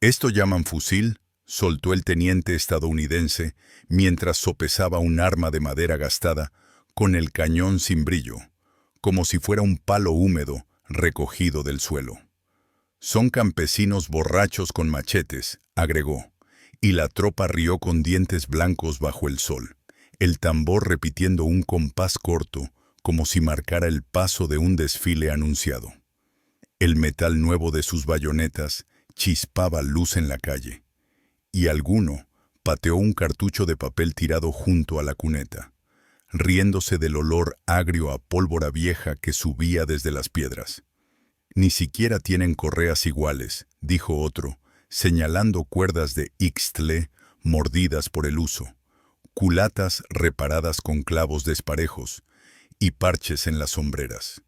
Esto llaman fusil, soltó el teniente estadounidense mientras sopesaba un arma de madera gastada con el cañón sin brillo, como si fuera un palo húmedo recogido del suelo. Son campesinos borrachos con machetes, agregó, y la tropa rió con dientes blancos bajo el sol, el tambor repitiendo un compás corto como si marcara el paso de un desfile anunciado. El metal nuevo de sus bayonetas chispaba luz en la calle, y alguno pateó un cartucho de papel tirado junto a la cuneta, riéndose del olor agrio a pólvora vieja que subía desde las piedras. Ni siquiera tienen correas iguales, dijo otro, señalando cuerdas de ixtle mordidas por el uso, culatas reparadas con clavos desparejos y parches en las sombreras.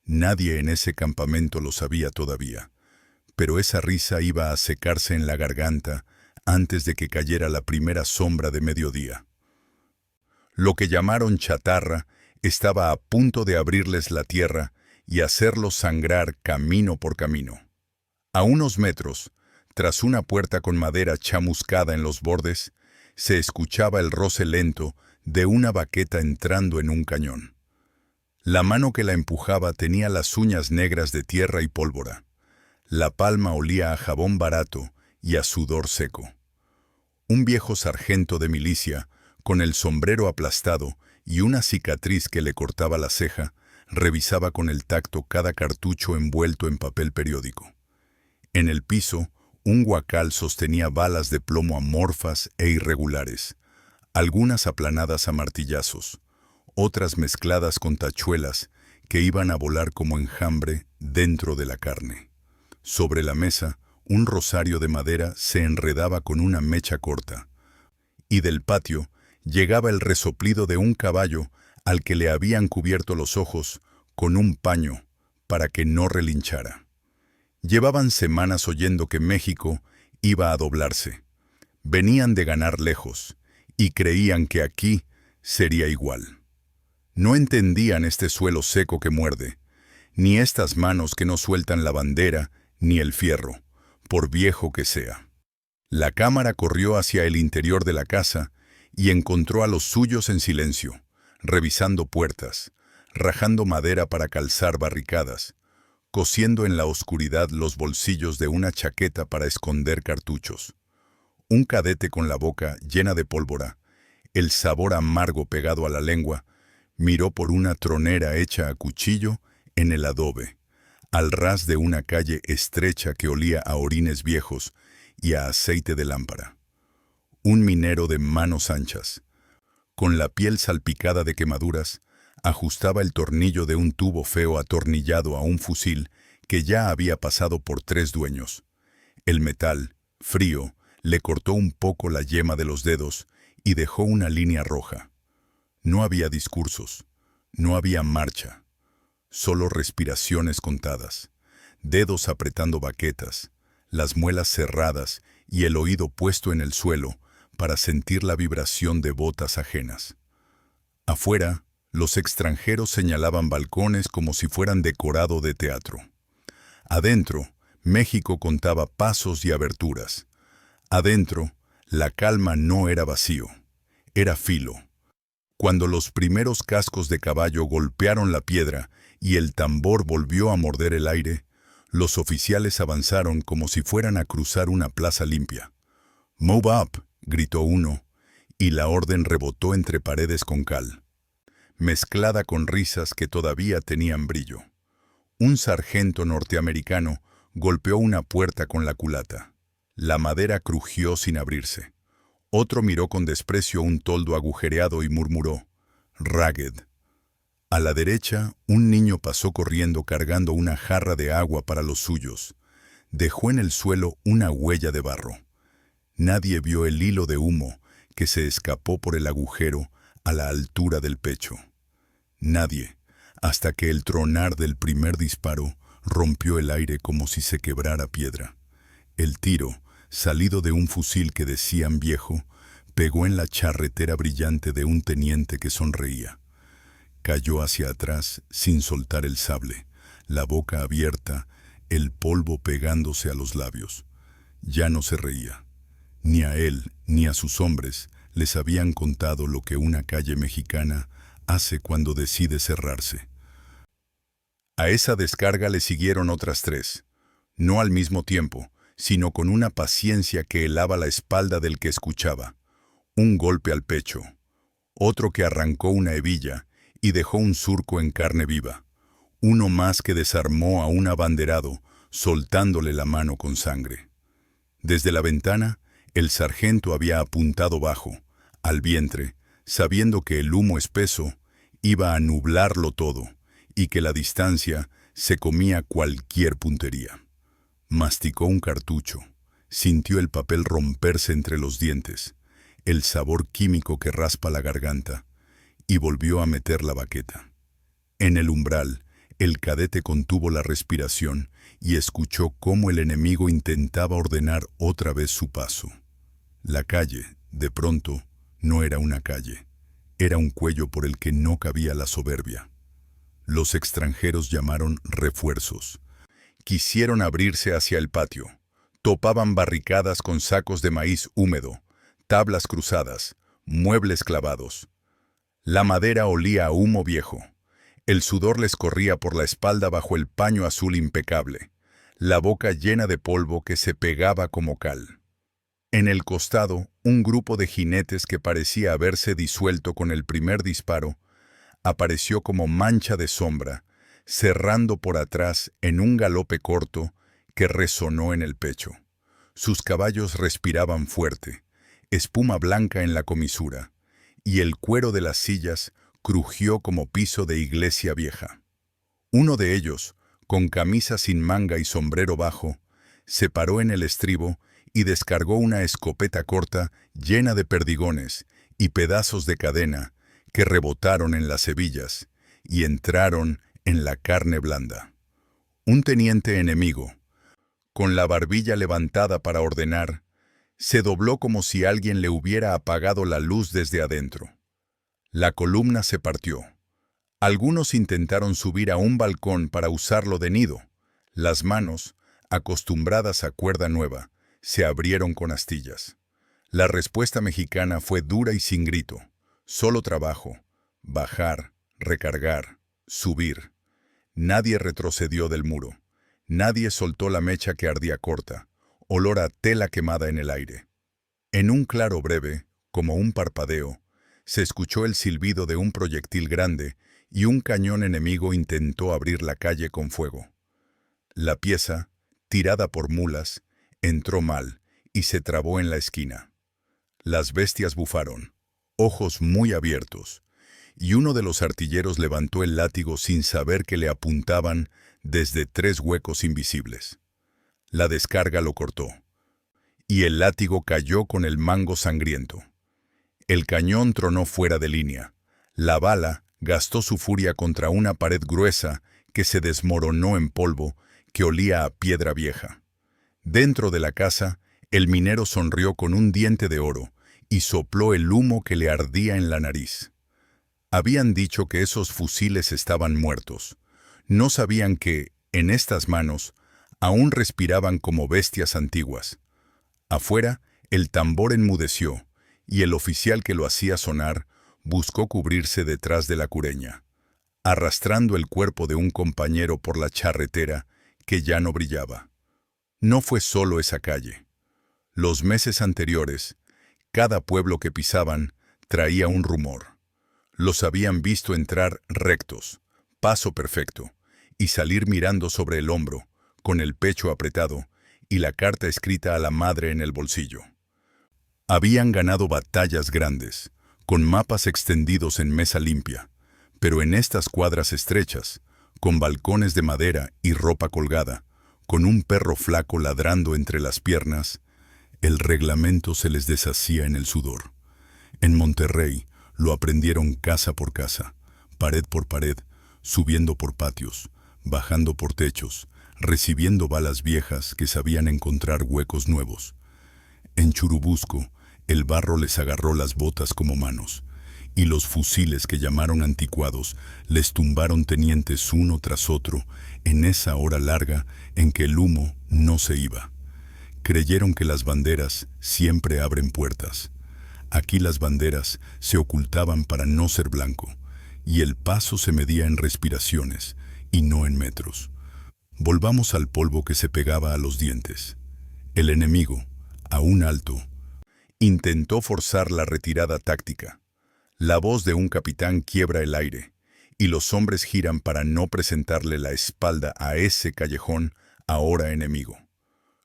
Nadie en ese campamento lo sabía todavía, pero esa risa iba a secarse en la garganta antes de que cayera la primera sombra de mediodía. Lo que llamaron chatarra estaba a punto de abrirles la tierra y hacerlos sangrar camino por camino. A unos metros, tras una puerta con madera chamuscada en los bordes, se escuchaba el roce lento de una baqueta entrando en un cañón. La mano que la empujaba tenía las uñas negras de tierra y pólvora. La palma olía a jabón barato y a sudor seco. Un viejo sargento de milicia, con el sombrero aplastado y una cicatriz que le cortaba la ceja, revisaba con el tacto cada cartucho envuelto en papel periódico. En el piso, un guacal sostenía balas de plomo amorfas e irregulares, algunas aplanadas a martillazos, otras mezcladas con tachuelas que iban a volar como enjambre dentro de la carne. Sobre la mesa, un rosario de madera se enredaba con una mecha corta, y del patio llegaba el resoplido de un caballo al que le habían cubierto los ojos con un paño para que no relinchara. Llevaban semanas oyendo que México iba a doblarse. Venían de ganar lejos y creían que aquí sería igual. No entendían este suelo seco que muerde, ni estas manos que no sueltan la bandera ni el fierro, por viejo que sea. La cámara corrió hacia el interior de la casa y encontró a los suyos en silencio, revisando puertas, rajando madera para calzar barricadas, cosiendo en la oscuridad los bolsillos de una chaqueta para esconder cartuchos. Un cadete con la boca llena de pólvora, el sabor amargo pegado a la lengua, miró por una tronera hecha a cuchillo en el adobe, al ras de una calle estrecha que olía a orines viejos y a aceite de lámpara. Un minero de manos anchas, con la piel salpicada de quemaduras, ajustaba el tornillo de un tubo feo atornillado a un fusil que ya había pasado por 3 dueños. El metal, frío, le cortó un poco la yema de los dedos y dejó una línea roja. No había discursos, no había marcha, solo respiraciones contadas, dedos apretando baquetas, las muelas cerradas y el oído puesto en el suelo para sentir la vibración de botas ajenas. Afuera, los extranjeros señalaban balcones como si fueran decorado de teatro. Adentro, México contaba pasos y aberturas. Adentro, la calma no era vacío, era filo. Cuando los primeros cascos de caballo golpearon la piedra y el tambor volvió a morder el aire, los oficiales avanzaron como si fueran a cruzar una plaza limpia. «Move up», gritó uno, y la orden rebotó entre paredes con cal, mezclada con risas que todavía tenían brillo. Un sargento norteamericano golpeó una puerta con la culata. La madera crujió sin abrirse. Otro miró con desprecio un toldo agujereado y murmuró, «Ragged». A la derecha, un niño pasó corriendo cargando una jarra de agua para los suyos. Dejó en el suelo una huella de barro. Nadie vio el hilo de humo que se escapó por el agujero a la altura del pecho. Nadie, hasta que el tronar del primer disparo rompió el aire como si se quebrara piedra. El tiro, salido de un fusil que decían viejo, pegó en la charretera brillante de un teniente que sonreía. Cayó hacia atrás sin soltar el sable, la boca abierta, el polvo pegándose a los labios. Ya no se reía. Ni a él ni a sus hombres les habían contado lo que una calle mexicana hace cuando decide cerrarse. A esa descarga le siguieron otras 3, no al mismo tiempo, sino con una paciencia que helaba la espalda del que escuchaba. Un golpe al pecho, otro que arrancó una hebilla y dejó un surco en carne viva, uno más que desarmó a un abanderado, soltándole la mano con sangre. Desde la ventana, el sargento había apuntado bajo, al vientre, sabiendo que el humo espeso iba a nublarlo todo y que la distancia se comía cualquier puntería. Masticó un cartucho, sintió el papel romperse entre los dientes, el sabor químico que raspa la garganta, y volvió a meter la baqueta. En el umbral, el cadete contuvo la respiración y escuchó cómo el enemigo intentaba ordenar otra vez su paso. La calle, de pronto, no era una calle, era un cuello por el que no cabía la soberbia. Los extranjeros llamaron refuerzos. Quisieron abrirse hacia el patio. Topaban barricadas con sacos de maíz húmedo, tablas cruzadas, muebles clavados. La madera olía a humo viejo. El sudor les corría por la espalda bajo el paño azul impecable, la boca llena de polvo que se pegaba como cal. En el costado, un grupo de jinetes que parecía haberse disuelto con el primer disparo, apareció como mancha de sombra, cerrando por atrás en un galope corto que resonó en el pecho. Sus caballos respiraban fuerte, espuma blanca en la comisura, y el cuero de las sillas crujió como piso de iglesia vieja. Uno de ellos, con camisa sin manga y sombrero bajo, se paró en el estribo y descargó una escopeta corta llena de perdigones y pedazos de cadena que rebotaron en las hebillas y entraron en la carne blanda. Un teniente enemigo, con la barbilla levantada para ordenar, se dobló como si alguien le hubiera apagado la luz desde adentro. La columna se partió. Algunos intentaron subir a un balcón para usarlo de nido. Las manos, acostumbradas a cuerda nueva, se abrieron con astillas. La respuesta mexicana fue dura y sin grito. Solo trabajo, bajar, recargar, subir. Nadie retrocedió del muro. Nadie soltó la mecha que ardía corta, olor a tela quemada en el aire. En un claro breve, como un parpadeo, se escuchó el silbido de un proyectil grande y un cañón enemigo intentó abrir la calle con fuego. La pieza, tirada por mulas, entró mal y se trabó en la esquina. Las bestias bufaron, ojos muy abiertos, y uno de los artilleros levantó el látigo sin saber que le apuntaban desde 3 huecos invisibles. La descarga lo cortó, y el látigo cayó con el mango sangriento. El cañón tronó fuera de línea. La bala gastó su furia contra una pared gruesa que se desmoronó en polvo que olía a piedra vieja. Dentro de la casa, el minero sonrió con un diente de oro y sopló el humo que le ardía en la nariz. Habían dicho que esos fusiles estaban muertos. No sabían que, en estas manos, aún respiraban como bestias antiguas. Afuera, el tambor enmudeció, y el oficial que lo hacía sonar buscó cubrirse detrás de la cureña, arrastrando el cuerpo de un compañero por la charretera que ya no brillaba. No fue solo esa calle. Los meses anteriores, cada pueblo que pisaban traía un rumor. Los habían visto entrar rectos, paso perfecto, y salir mirando sobre el hombro, con el pecho apretado y la carta escrita a la madre en el bolsillo. Habían ganado batallas grandes, con mapas extendidos en mesa limpia, pero en estas cuadras estrechas, con balcones de madera y ropa colgada, con un perro flaco ladrando entre las piernas, el reglamento se les deshacía en el sudor. En Monterrey lo aprendieron casa por casa, pared por pared, subiendo por patios, bajando por techos, recibiendo balas viejas que sabían encontrar huecos nuevos. En Churubusco, el barro les agarró las botas como manos, y los fusiles que llamaron anticuados les tumbaron tenientes uno tras otro en esa hora larga en que el humo no se iba. Creyeron que las banderas siempre abren puertas. Aquí las banderas se ocultaban para no ser blanco, y el paso se medía en respiraciones y no en metros. Volvamos al polvo que se pegaba a los dientes. El enemigo, aún alto, intentó forzar la retirada táctica. La voz de un capitán quiebra el aire, y los hombres giran para no presentarle la espalda a ese callejón ahora enemigo.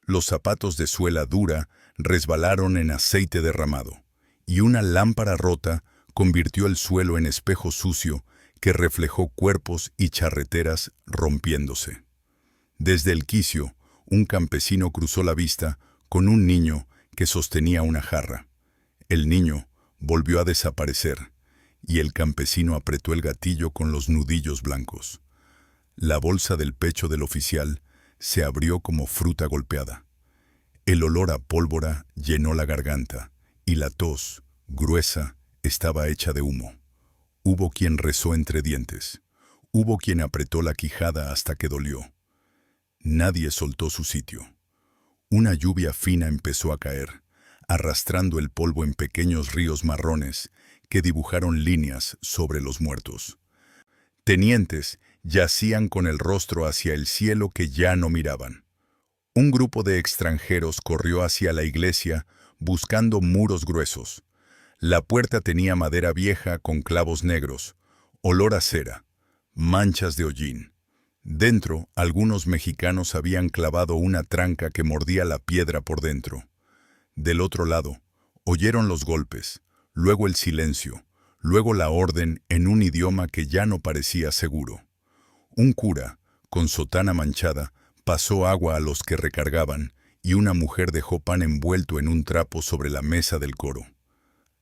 Los zapatos de suela dura resbalaron en aceite derramado, y una lámpara rota convirtió el suelo en espejo sucio que reflejó cuerpos y charreteras rompiéndose. Desde el quicio, un campesino cruzó la vista con un niño que sostenía una jarra. El niño volvió a desaparecer, y el campesino apretó el gatillo con los nudillos blancos. La bolsa del pecho del oficial se abrió como fruta golpeada. El olor a pólvora llenó la garganta, y la tos, gruesa, estaba hecha de humo. Hubo quien rezó entre dientes. Hubo quien apretó la quijada hasta que dolió. Nadie soltó su sitio. Una lluvia fina empezó a caer, arrastrando el polvo en pequeños ríos marrones que dibujaron líneas sobre los muertos. Tenientes yacían con el rostro hacia el cielo que ya no miraban. Un grupo de extranjeros corrió hacia la iglesia buscando muros gruesos. La puerta tenía madera vieja con clavos negros, olor a cera, manchas de hollín. Dentro, algunos mexicanos habían clavado una tranca que mordía la piedra por dentro. Del otro lado, oyeron los golpes, luego el silencio, luego la orden en un idioma que ya no parecía seguro. Un cura, con sotana manchada, pasó agua a los que recargaban, y una mujer dejó pan envuelto en un trapo sobre la mesa del coro.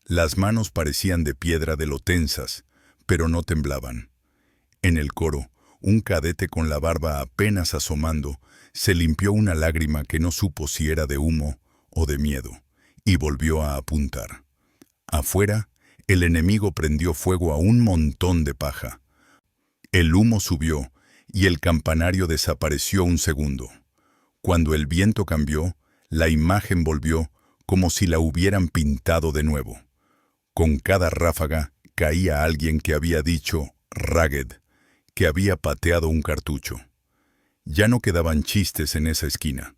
Las manos parecían de piedra de lo tensas, pero no temblaban. En el coro, un cadete con la barba apenas asomando se limpió una lágrima que no supo si era de humo o de miedo, y volvió a apuntar. Afuera, el enemigo prendió fuego a un montón de paja. El humo subió y el campanario desapareció un segundo. Cuando el viento cambió, la imagen volvió como si la hubieran pintado de nuevo. Con cada ráfaga caía alguien que había dicho «Ragged», que había pateado un cartucho. Ya no quedaban chistes en esa esquina.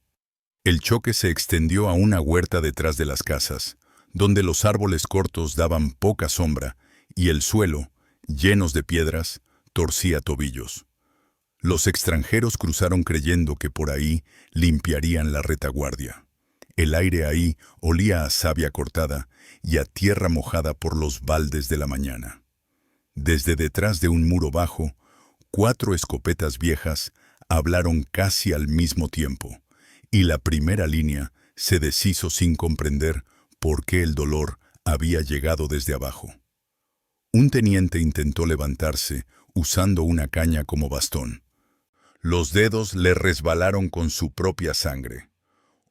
El choque se extendió a una huerta detrás de las casas, donde los árboles cortos daban poca sombra y el suelo, llenos de piedras, torcía tobillos. Los extranjeros cruzaron creyendo que por ahí limpiarían la retaguardia. El aire ahí olía a savia cortada y a tierra mojada por los baldes de la mañana. Desde detrás de un muro bajo, 4 escopetas viejas hablaron casi al mismo tiempo, y la primera línea se deshizo sin comprender por qué el dolor había llegado desde abajo. Un teniente intentó levantarse usando una caña como bastón. Los dedos le resbalaron con su propia sangre.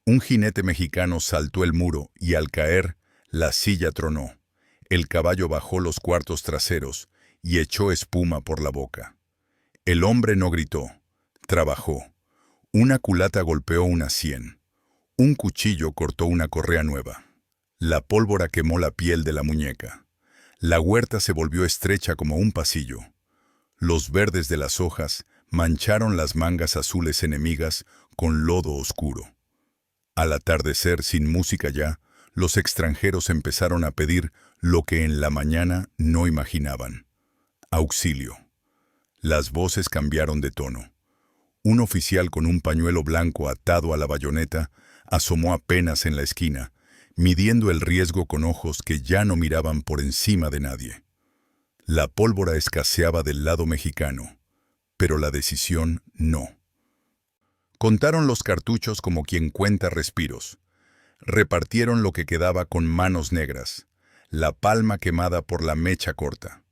Un jinete mexicano saltó el muro y al caer, la silla tronó. El caballo bajó los cuartos traseros y echó espuma por la boca. El hombre no gritó, trabajó. Una culata golpeó una sien. Un cuchillo cortó una correa nueva. La pólvora quemó la piel de la muñeca. La huerta se volvió estrecha como un pasillo. Los verdes de las hojas mancharon las mangas azules enemigas con lodo oscuro. Al atardecer, sin música ya, los extranjeros empezaron a pedir lo que en la mañana no imaginaban: auxilio. Las voces cambiaron de tono. Un oficial con un pañuelo blanco atado a la bayoneta asomó apenas en la esquina, midiendo el riesgo con ojos que ya no miraban por encima de nadie. La pólvora escaseaba del lado mexicano, pero la decisión no. Contaron los cartuchos como quien cuenta respiros. Repartieron lo que quedaba con manos negras, la palma quemada por la mecha corta.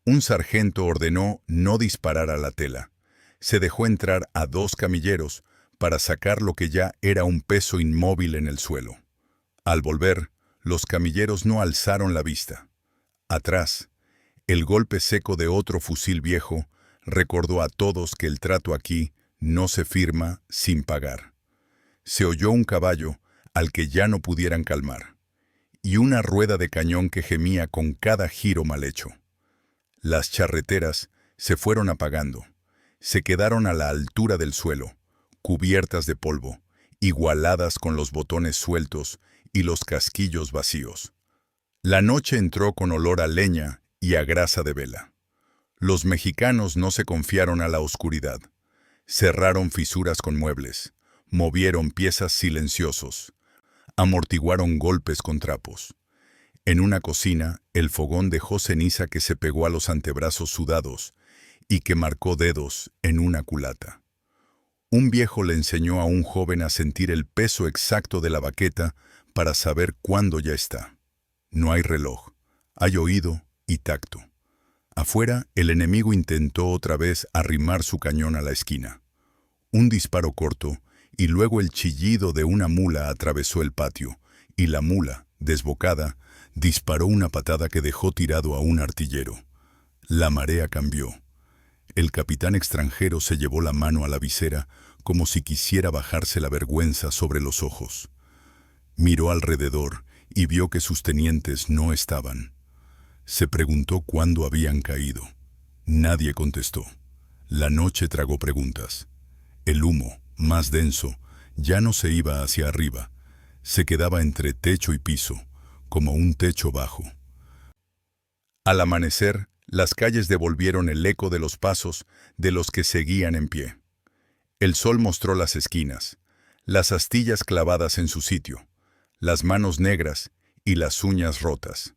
Un sargento ordenó no disparar a la tela. Se dejó entrar a 2 camilleros para sacar lo que ya era un peso inmóvil en el suelo. Al volver, los camilleros no alzaron la vista. Atrás, el golpe seco de otro fusil viejo recordó a todos que el trato aquí no se firma sin pagar. Se oyó un caballo al que ya no pudieran calmar, y una rueda de cañón que gemía con cada giro mal hecho. Las charreteras se fueron apagando, se quedaron a la altura del suelo, cubiertas de polvo, igualadas con los botones sueltos y los casquillos vacíos. La noche entró con olor a leña y a grasa de vela. Los mexicanos no se confiaron a la oscuridad. Cerraron fisuras con muebles, movieron piezas silenciosos, amortiguaron golpes con trapos. En una cocina, el fogón dejó ceniza que se pegó a los antebrazos sudados y que marcó dedos en una culata. Un viejo le enseñó a un joven a sentir el peso exacto de la baqueta para saber cuándo ya está. No hay reloj, hay oído y tacto. Afuera, el enemigo intentó otra vez arrimar su cañón a la esquina. Un disparo corto, y luego el chillido de una mula atravesó el patio, y la mula, desbocada, disparó una patada que dejó tirado a un artillero. La marea cambió. El capitán extranjero se llevó la mano a la visera como si quisiera bajarse la vergüenza sobre los ojos. Miró alrededor y vio que sus tenientes no estaban. Se preguntó cuándo habían caído. Nadie contestó. La noche tragó preguntas. El humo, más denso, ya no se iba hacia arriba. Se quedaba entre techo y piso, como un techo bajo. Al amanecer, las calles devolvieron el eco de los pasos de los que seguían en pie. El sol mostró las esquinas, las astillas clavadas en su sitio, las manos negras y las uñas rotas.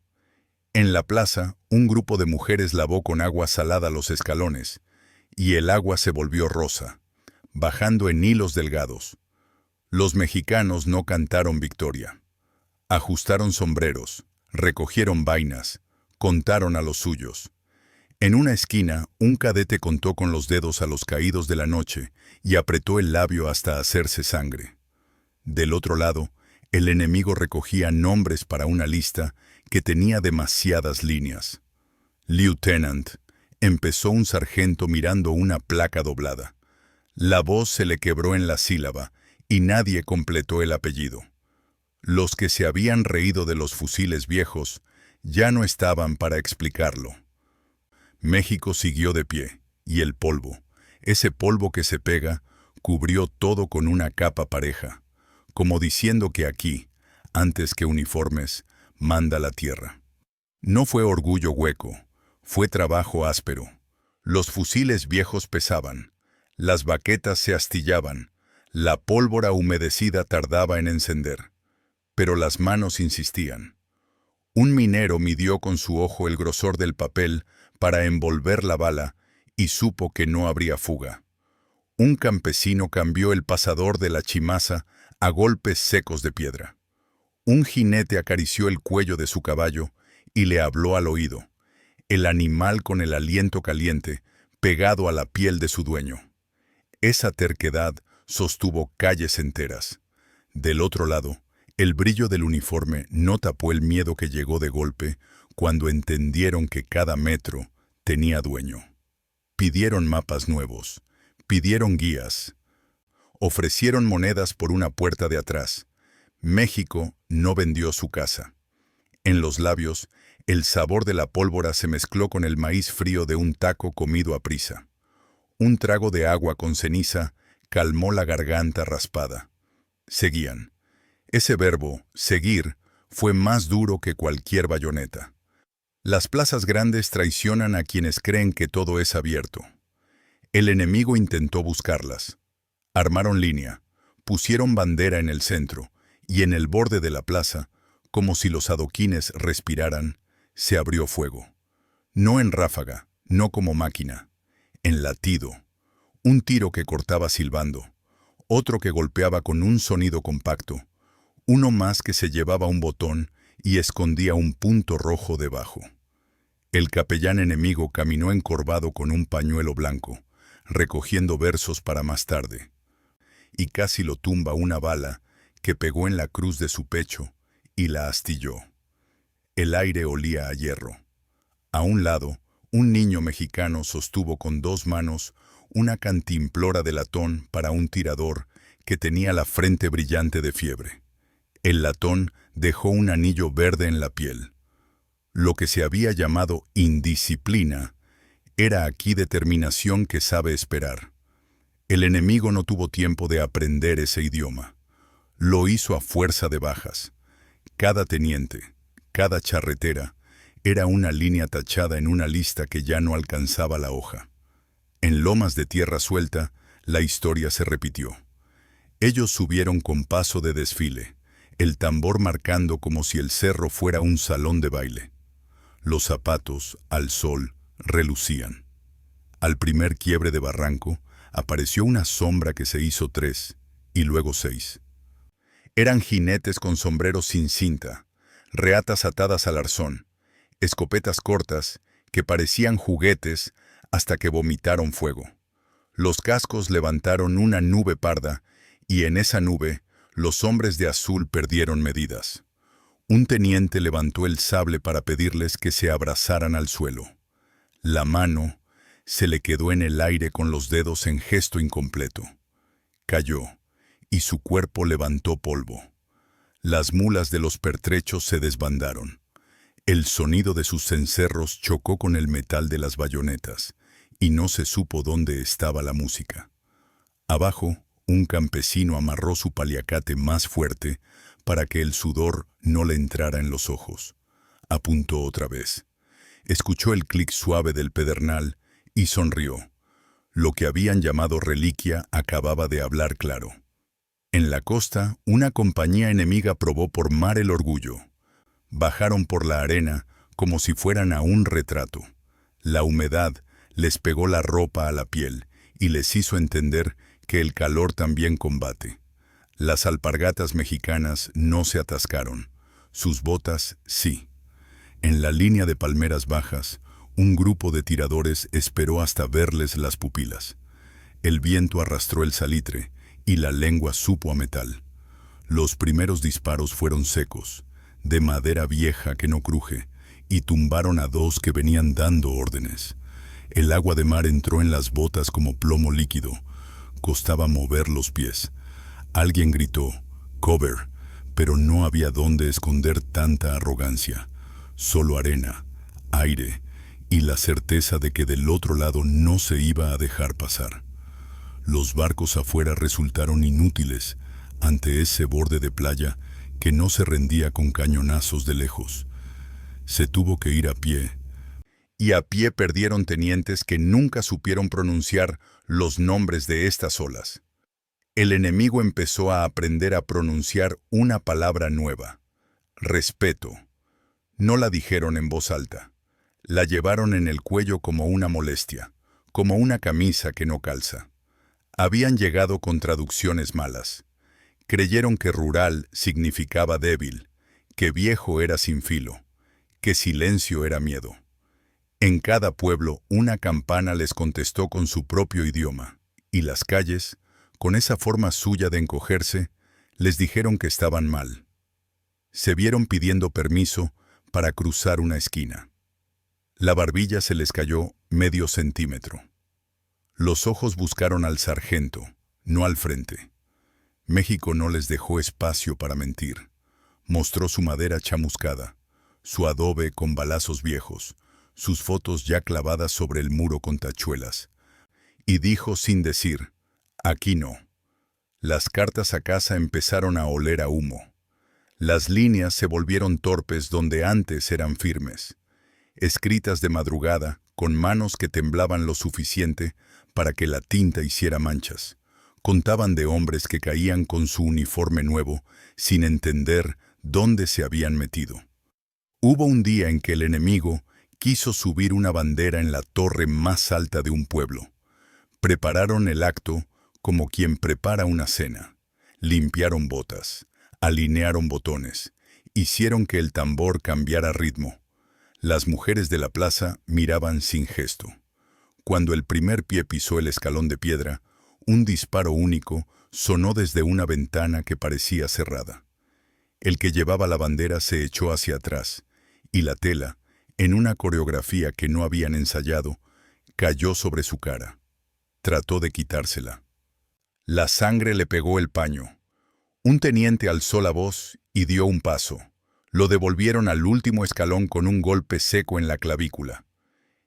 En la plaza, un grupo de mujeres lavó con agua salada los escalones, y el agua se volvió rosa, bajando en hilos delgados. Los mexicanos no cantaron victoria. Ajustaron sombreros, recogieron vainas, contaron a los suyos. En una esquina, un cadete contó con los dedos a los caídos de la noche y apretó el labio hasta hacerse sangre. Del otro lado, el enemigo recogía nombres para una lista que tenía demasiadas líneas. Lieutenant, empezó un sargento mirando una placa doblada. La voz se le quebró en la sílaba y nadie completó el apellido. Los que se habían reído de los fusiles viejos ya no estaban para explicarlo. México siguió de pie, y el polvo, ese polvo que se pega, cubrió todo con una capa pareja, como diciendo que aquí, antes que uniformes, manda la tierra. No fue orgullo hueco, fue trabajo áspero. Los fusiles viejos pesaban, las baquetas se astillaban, la pólvora humedecida tardaba en encender, pero las manos insistían. Un minero midió con su ojo el grosor del papel para envolver la bala y supo que no habría fuga. Un campesino cambió el pasador de la chimaza a golpes secos de piedra. Un jinete acarició el cuello de su caballo y le habló al oído, el animal con el aliento caliente pegado a la piel de su dueño. Esa terquedad sostuvo calles enteras. Del otro lado, el brillo del uniforme no tapó el miedo que llegó de golpe cuando entendieron que cada metro tenía dueño. Pidieron mapas nuevos, pidieron guías, ofrecieron monedas por una puerta de atrás. México no vendió su casa. En los labios, el sabor de la pólvora se mezcló con el maíz frío de un taco comido a prisa. Un trago de agua con ceniza calmó la garganta raspada. Seguían. Ese verbo, seguir, fue más duro que cualquier bayoneta. Las plazas grandes traicionan a quienes creen que todo es abierto. El enemigo intentó buscarlas. Armaron línea, pusieron bandera en el centro, y en el borde de la plaza, como si los adoquines respiraran, se abrió fuego. No en ráfaga, no como máquina, en latido. Un tiro que cortaba silbando, otro que golpeaba con un sonido compacto, uno más que se llevaba un botón y escondía un punto rojo debajo. El capellán enemigo caminó encorvado con un pañuelo blanco, recogiendo versos para más tarde, y casi lo tumba una bala que pegó en la cruz de su pecho y la astilló. El aire olía a hierro. A un lado, un niño mexicano sostuvo con dos manos una cantimplora de latón para un tirador que tenía la frente brillante de fiebre. El latón dejó un anillo verde en la piel. Lo que se había llamado indisciplina era aquí determinación que sabe esperar. El enemigo no tuvo tiempo de aprender ese idioma. Lo hizo a fuerza de bajas. Cada teniente, cada charretera, era una línea tachada en una lista que ya no alcanzaba la hoja. En lomas de tierra suelta, la historia se repitió. Ellos subieron con paso de desfile, el tambor marcando como si el cerro fuera un salón de baile. Los zapatos, al sol, relucían. Al primer quiebre de barranco, apareció una sombra que se hizo 3, y luego 6. Eran jinetes con sombreros sin cinta, reatas atadas al arzón, escopetas cortas que parecían juguetes hasta que vomitaron fuego. Los cascos levantaron una nube parda y en esa nube los hombres de azul perdieron medidas. Un teniente levantó el sable para pedirles que se abrazaran al suelo. La mano se le quedó en el aire con los dedos en gesto incompleto. Cayó y su cuerpo levantó polvo. Las mulas de los pertrechos se desbandaron. El sonido de sus cencerros chocó con el metal de las bayonetas, y no se supo dónde estaba la música. Abajo, un campesino amarró su paliacate más fuerte para que el sudor no le entrara en los ojos. Apuntó otra vez. Escuchó el clic suave del pedernal y sonrió. Lo que habían llamado reliquia acababa de hablar claro. En la costa, una compañía enemiga probó por mar el orgullo. Bajaron por la arena como si fueran a un retrato. La humedad les pegó la ropa a la piel y les hizo entender que el calor también combate. Las alpargatas mexicanas no se atascaron, sus botas sí. En la línea de palmeras bajas, un grupo de tiradores esperó hasta verles las pupilas. El viento arrastró el salitre y la lengua supo a metal. Los primeros disparos fueron secos, de madera vieja que no cruje, y tumbaron a 2 que venían dando órdenes. El agua de mar entró en las botas como plomo líquido. Costaba mover los pies. Alguien gritó, "Cover", pero no había dónde esconder tanta arrogancia. Solo arena, aire y la certeza de que del otro lado no se iba a dejar pasar. Los barcos afuera resultaron inútiles ante ese borde de playa que no se rendía con cañonazos de lejos. Se tuvo que ir a pie. Y a pie perdieron tenientes que nunca supieron pronunciar los nombres de estas olas. El enemigo empezó a aprender a pronunciar una palabra nueva: respeto. No la dijeron en voz alta. La llevaron en el cuello como una molestia, como una camisa que no calza. Habían llegado con traducciones malas. Creyeron que rural significaba débil, que viejo era sin filo, que silencio era miedo. En cada pueblo una campana les contestó con su propio idioma, y las calles, con esa forma suya de encogerse, les dijeron que estaban mal. Se vieron pidiendo permiso para cruzar una esquina. La barbilla se les cayó medio centímetro. Los ojos buscaron al sargento, no al frente. México no les dejó espacio para mentir. Mostró su madera chamuscada, su adobe con balazos viejos, sus fotos ya clavadas sobre el muro con tachuelas. Y dijo sin decir, aquí no. Las cartas a casa empezaron a oler a humo. Las líneas se volvieron torpes donde antes eran firmes. Escritas de madrugada, con manos que temblaban lo suficiente para que la tinta hiciera manchas. Contaban de hombres que caían con su uniforme nuevo, sin entender dónde se habían metido. Hubo un día en que el enemigo quiso subir una bandera en la torre más alta de un pueblo. Prepararon el acto como quien prepara una cena. Limpiaron botas, alinearon botones, hicieron que el tambor cambiara ritmo. Las mujeres de la plaza miraban sin gesto. Cuando el primer pie pisó el escalón de piedra, un disparo único sonó desde una ventana que parecía cerrada. El que llevaba la bandera se echó hacia atrás, y la tela, en una coreografía que no habían ensayado, cayó sobre su cara. Trató de quitársela. La sangre le pegó el paño. Un teniente alzó la voz y dio un paso. Lo devolvieron al último escalón con un golpe seco en la clavícula.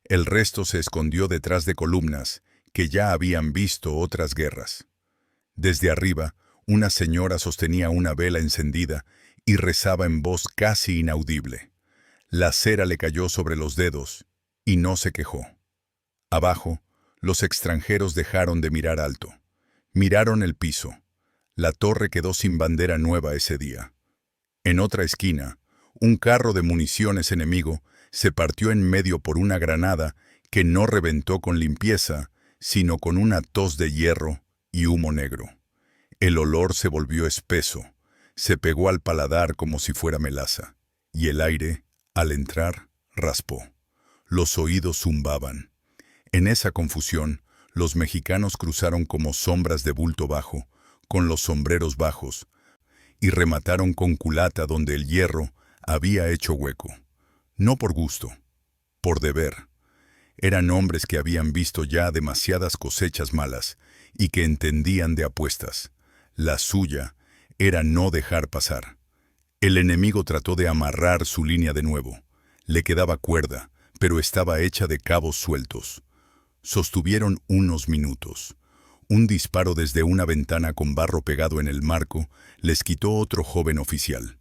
El resto se escondió detrás de columnas que ya habían visto otras guerras. Desde arriba, una señora sostenía una vela encendida y rezaba en voz casi inaudible. La cera le cayó sobre los dedos y no se quejó. Abajo, los extranjeros dejaron de mirar alto. Miraron el piso. La torre quedó sin bandera nueva ese día. En otra esquina, un carro de municiones enemigo se partió en medio por una granada que no reventó con limpieza, sino con una tos de hierro y humo negro. El olor se volvió espeso, se pegó al paladar como si fuera melaza, y el aire, al entrar, raspó. Los oídos zumbaban. En esa confusión, los mexicanos cruzaron como sombras de bulto bajo, con los sombreros bajos, y remataron con culata donde el hierro había hecho hueco. No por gusto, por deber. Eran hombres que habían visto ya demasiadas cosechas malas y que entendían de apuestas. La suya era no dejar pasar. El enemigo trató de amarrar su línea de nuevo. Le quedaba cuerda, pero estaba hecha de cabos sueltos. Sostuvieron unos minutos. Un disparo desde una ventana con barro pegado en el marco les quitó otro joven oficial.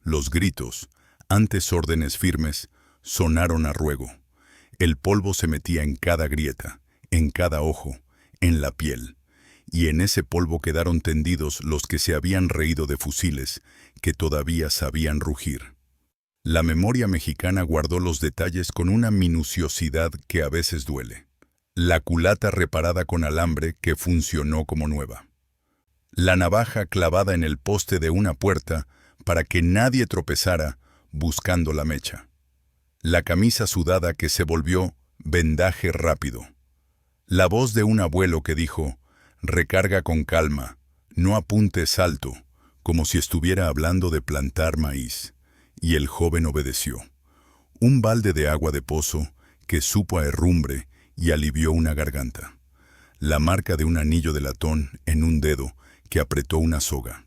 Los gritos, antes órdenes firmes, sonaron a ruego. El polvo se metía en cada grieta, en cada ojo, en la piel. Y en ese polvo quedaron tendidos los que se habían reído de fusiles, que todavía sabían rugir. La memoria mexicana guardó los detalles con una minuciosidad que a veces duele. La culata reparada con alambre que funcionó como nueva. La navaja clavada en el poste de una puerta para que nadie tropezara buscando la mecha. La camisa sudada que se volvió vendaje rápido. La voz de un abuelo que dijo: recarga con calma, no apuntes alto, como si estuviera hablando de plantar maíz. Y el joven obedeció. Un balde de agua de pozo que supo a herrumbre y alivió una garganta. La marca de un anillo de latón en un dedo que apretó una soga.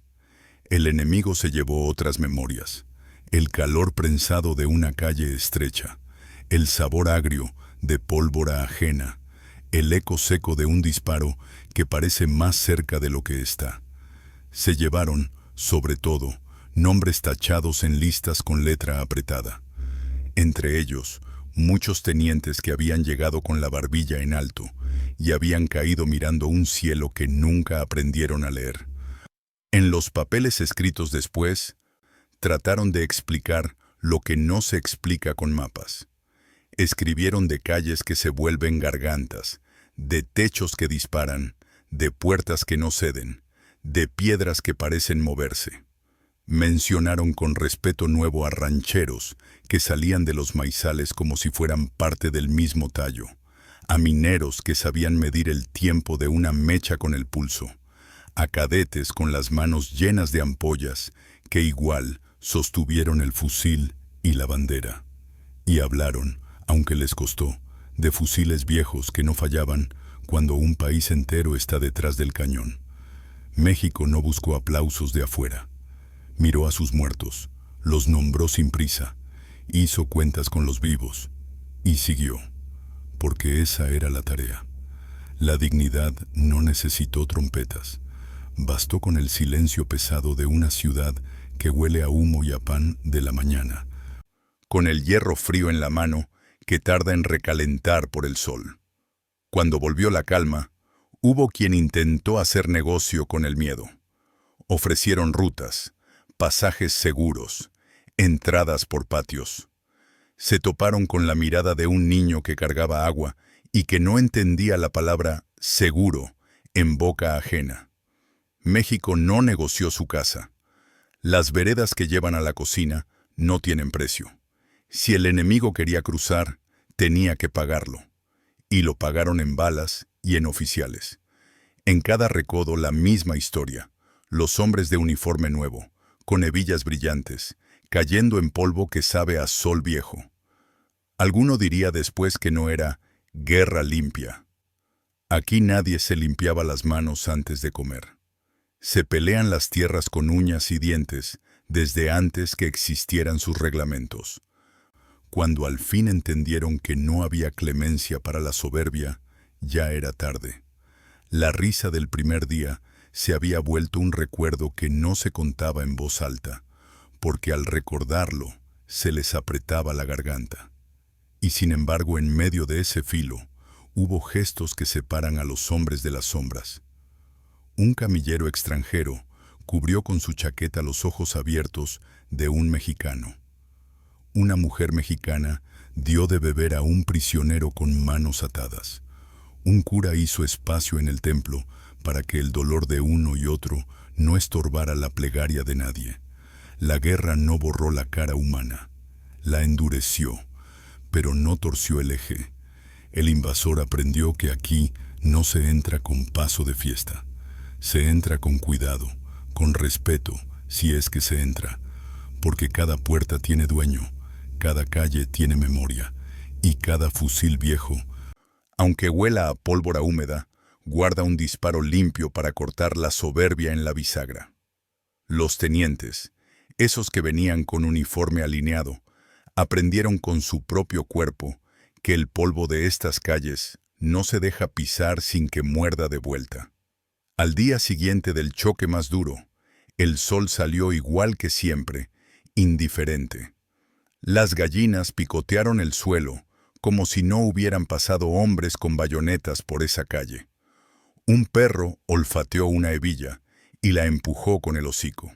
El enemigo se llevó otras memorias. El calor prensado de una calle estrecha. El sabor agrio de pólvora ajena. El eco seco de un disparo que parece más cerca de lo que está. Se llevaron, sobre todo, nombres tachados en listas con letra apretada. Entre ellos, muchos tenientes que habían llegado con la barbilla en alto y habían caído mirando un cielo que nunca aprendieron a leer. En los papeles escritos después, trataron de explicar lo que no se explica con mapas. Escribieron de calles que se vuelven gargantas, de techos que disparan, de puertas que no ceden, de piedras que parecen moverse. Mencionaron con respeto nuevo a rancheros que salían de los maizales como si fueran parte del mismo tallo, a mineros que sabían medir el tiempo de una mecha con el pulso, a cadetes con las manos llenas de ampollas que igual sostuvieron el fusil y la bandera. Y hablaron, aunque les costó, de fusiles viejos que no fallaban cuando un país entero está detrás del cañón. México no buscó aplausos de afuera. Miró a sus muertos, los nombró sin prisa, hizo cuentas con los vivos y siguió, porque esa era la tarea. La dignidad no necesitó trompetas, bastó con el silencio pesado de una ciudad que huele a humo y a pan de la mañana, con el hierro frío en la mano que tarda en recalentar por el sol. Cuando volvió la calma, hubo quien intentó hacer negocio con el miedo. Ofrecieron rutas, pasajes seguros, entradas por patios. Se toparon con la mirada de un niño que cargaba agua y que no entendía la palabra seguro en boca ajena. México no negoció su casa. Las veredas que llevan a la cocina no tienen precio. Si el enemigo quería cruzar, tenía que pagarlo. Y lo pagaron en balas y en oficiales. En cada recodo la misma historia. Los hombres de uniforme nuevo, con hebillas brillantes, cayendo en polvo que sabe a sol viejo. Alguno diría después que no era guerra limpia. Aquí nadie se limpiaba las manos antes de comer. Se pelean las tierras con uñas y dientes desde antes que existieran sus reglamentos. Cuando al fin entendieron que no había clemencia para la soberbia, ya era tarde. La risa del primer día se había vuelto un recuerdo que no se contaba en voz alta, porque al recordarlo se les apretaba la garganta. Y sin embargo, en medio de ese filo, hubo gestos que separan a los hombres de las sombras. Un camillero extranjero cubrió con su chaqueta los ojos abiertos de un mexicano. Una mujer mexicana dio de beber a un prisionero con manos atadas. Un cura hizo espacio en el templo para que el dolor de uno y otro no estorbara la plegaria de nadie. La guerra no borró la cara humana, la endureció, pero no torció el eje. El invasor aprendió que aquí no se entra con paso de fiesta. Se entra con cuidado, con respeto, si es que se entra, porque cada puerta tiene dueño, cada calle tiene memoria, y cada fusil viejo, aunque huela a pólvora húmeda, guarda un disparo limpio para cortar la soberbia en la bisagra. Los tenientes, esos que venían con uniforme alineado, aprendieron con su propio cuerpo que el polvo de estas calles no se deja pisar sin que muerda de vuelta. Al día siguiente del choque más duro, el sol salió igual que siempre, indiferente. Las gallinas picotearon el suelo como si no hubieran pasado hombres con bayonetas por esa calle. Un perro olfateó una hebilla y la empujó con el hocico.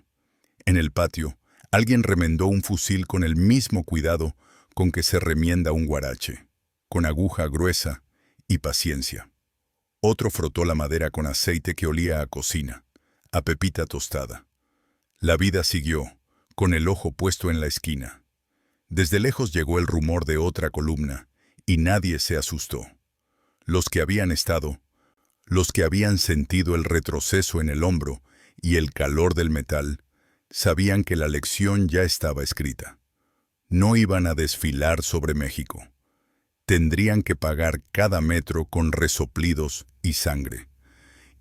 En el patio, alguien remendó un fusil con el mismo cuidado con que se remienda un guarache, con aguja gruesa y paciencia. Otro frotó la madera con aceite que olía a cocina, a pepita tostada. La vida siguió, con el ojo puesto en la esquina. Desde lejos llegó el rumor de otra columna, y nadie se asustó. Los que habían estado, los que habían sentido el retroceso en el hombro y el calor del metal, sabían que la lección ya estaba escrita. No iban a desfilar sobre México. Tendrían que pagar cada metro con resoplidos y sangre.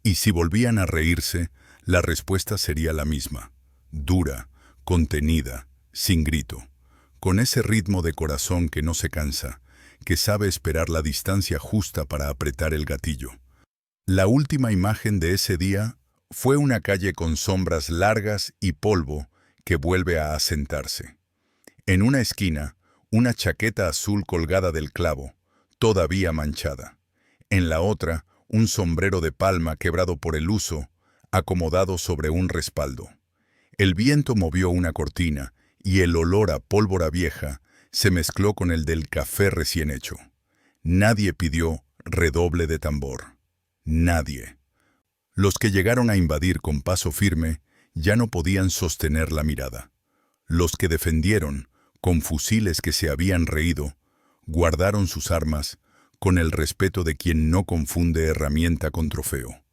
Y si volvían a reírse, la respuesta sería la misma, dura, contenida, sin grito, con ese ritmo de corazón que no se cansa, que sabe esperar la distancia justa para apretar el gatillo. La última imagen de ese día fue una calle con sombras largas y polvo que vuelve a asentarse. En una esquina, una chaqueta azul colgada del clavo, todavía manchada. En la otra, un sombrero de palma quebrado por el uso, acomodado sobre un respaldo. El viento movió una cortina y el olor a pólvora vieja se mezcló con el del café recién hecho. Nadie pidió redoble de tambor. Nadie. Los que llegaron a invadir con paso firme ya no podían sostener la mirada. Los que defendieron, con fusiles que se habían reído, guardaron sus armas con el respeto de quien no confunde herramienta con trofeo.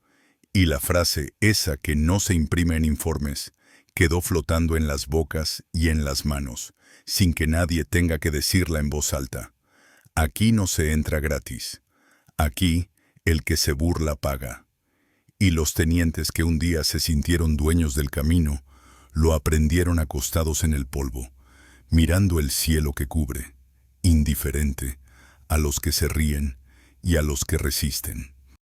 Y la frase esa que no se imprime en informes quedó flotando en las bocas y en las manos, sin que nadie tenga que decirla en voz alta. Aquí no se entra gratis. Aquí el que se burla paga. Y los tenientes que un día se sintieron dueños del camino, lo aprendieron acostados en el polvo, mirando el cielo que cubre, indiferente, a los que se ríen y a los que resisten.